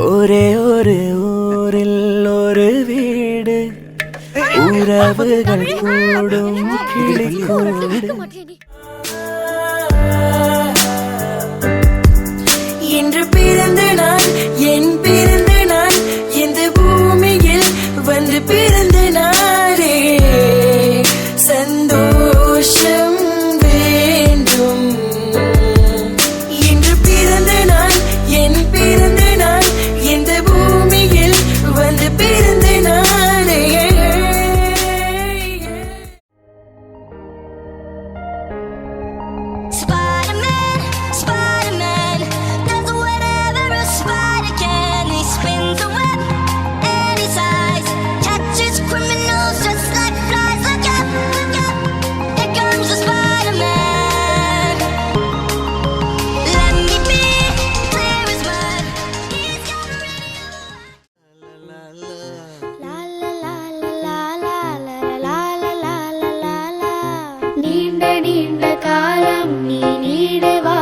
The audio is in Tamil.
ஒரே ஒரு ஊரில் ஒரு வீடு, உறவுகள் கூடும் கிளிக்கூடு. இன்று பிறந்த நாள் என் பிறந்த நாள், இந்த பூமியில் வந்து பிறந்த நாளே. சந்தோஷம் வேண்டும். இன்று பிறந்த நாள் என் பிறந்த நாள், இந்த பூமியில் வந்து பிறந்த நாளே. நீண்ட நீண்ட காலம் நீ நீடுவா